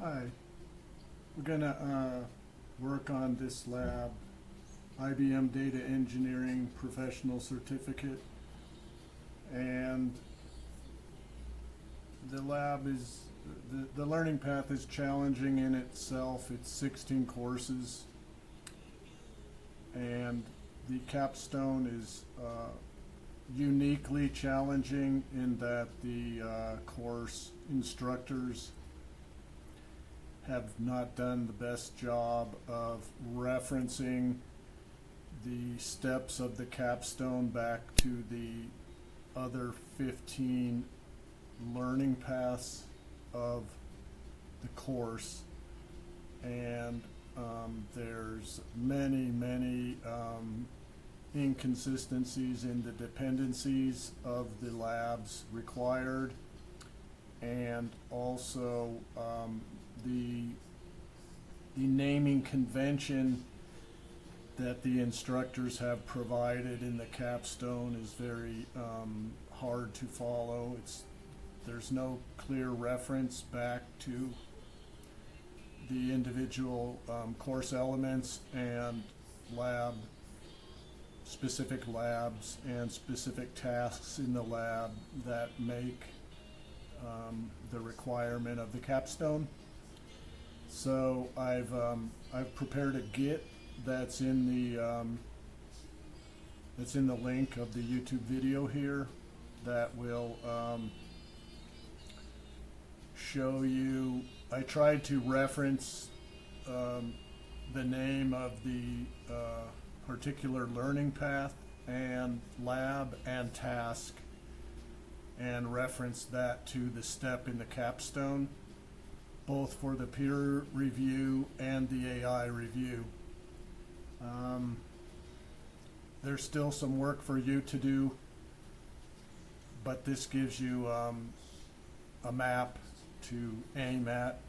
Hi, we're gonna work on this lab, IBM Data Engineering Professional Certificate, and the lab is, the learning path is challenging in itself. It's 16 courses, and the Capstone is uniquely challenging in that the course instructors have not done the best job of referencing the steps of the Capstone back to the other 15 learning paths of the course. And there's many inconsistencies in the dependencies of the labs required, and also the naming convention that the instructors have provided in the Capstone is very hard to follow. There's no clear reference back to the individual course elements and specific labs and specific tasks in the lab that make the requirement of the Capstone. So I've prepared a Git that's in the link of the YouTube video here that will show you. I tried to reference the name of the particular learning path and lab and task, and reference that to the step in the Capstone, both for the peer review and the AI review. There's still some work for you to do, but this gives you a map to aim at,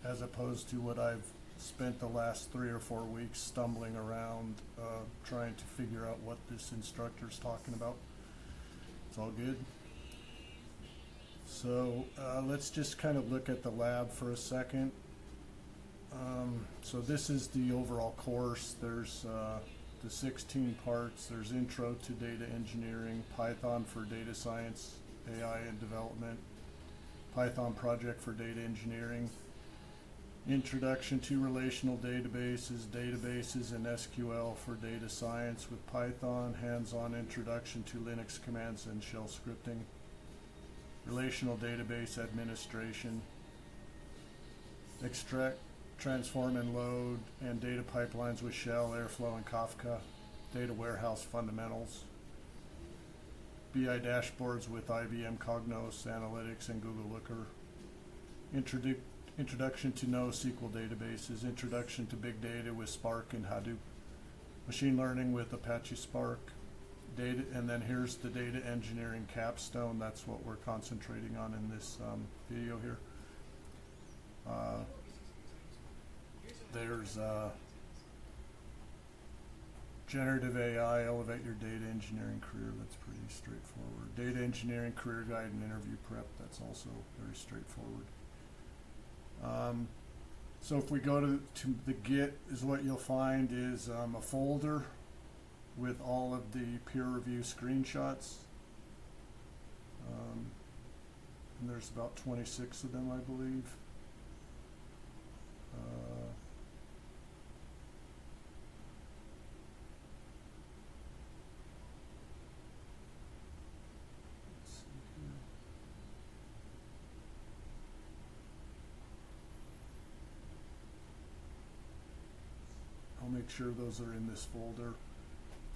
as opposed to what I've spent the last 3 or 4 weeks stumbling around trying to figure out what this instructor's talking about. It's all good. So let's just kind of look at the lab for a second. So this is the overall course. There's the 16 parts. There's Intro to Data Engineering, Python for Data Science, AI and Development, Python Project for Data Engineering, Introduction to Relational Databases, Databases and SQL for Data Science with Python, Hands-on Introduction to Linux Commands and Shell Scripting, Relational Database Administration, Extract, Transform and Load, and Data Pipelines with Shell, Airflow, and Kafka, Data Warehouse Fundamentals, BI Dashboards with IBM Cognos, Analytics, and Google Looker, Introduction to NoSQL Databases, Introduction to Big Data with Spark and Hadoop, Machine Learning with Apache Spark, Data, and then here's the Data Engineering Capstone. That's what we're concentrating on in this video here. There's Generative AI, Elevate Your Data Engineering Career. That's pretty straightforward. Data Engineering Career Guide and Interview Prep. That's also very straightforward. So if we go to the Git, is what you'll find is a folder with all of the peer review screenshots. And there's about 26 of them, I believe. Let's see here. I'll make sure those are in this folder.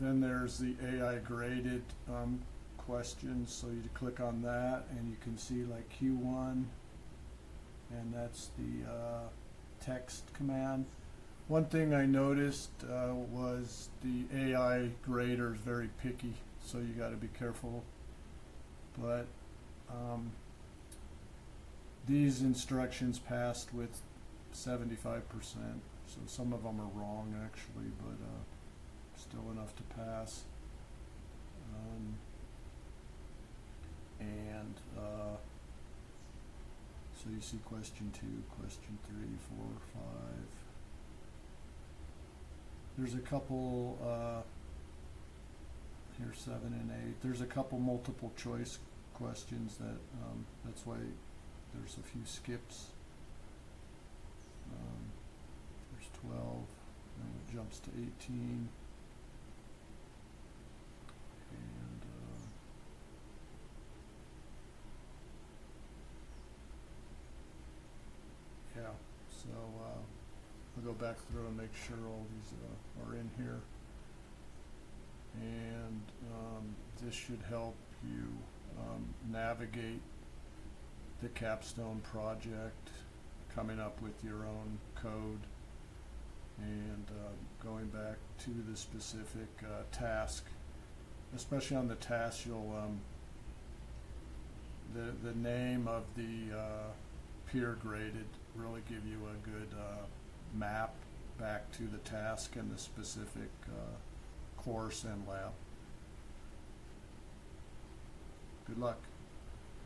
Then there's the AI graded questions, so you click on that and you can see like Q1, and that's the text command. One thing I noticed was the AI grader is very picky, so you got to be careful. But these instructions passed with 75%, so some of them are wrong actually, but still enough to pass. So you see question 2, question 3, 4, 5. There's a couple, here's 7 and 8. There's a couple multiple choice questions that, that's why there's a few skips. There's 12, and it jumps to 18. And yeah, so I'll go back through and make sure all these are in here. And this should help you navigate the Capstone project, coming up with your own code, and going back to the specific task. Especially on the task, you'll the name of the peer graded really give you a good map back to the task and the specific course and lab. Good luck.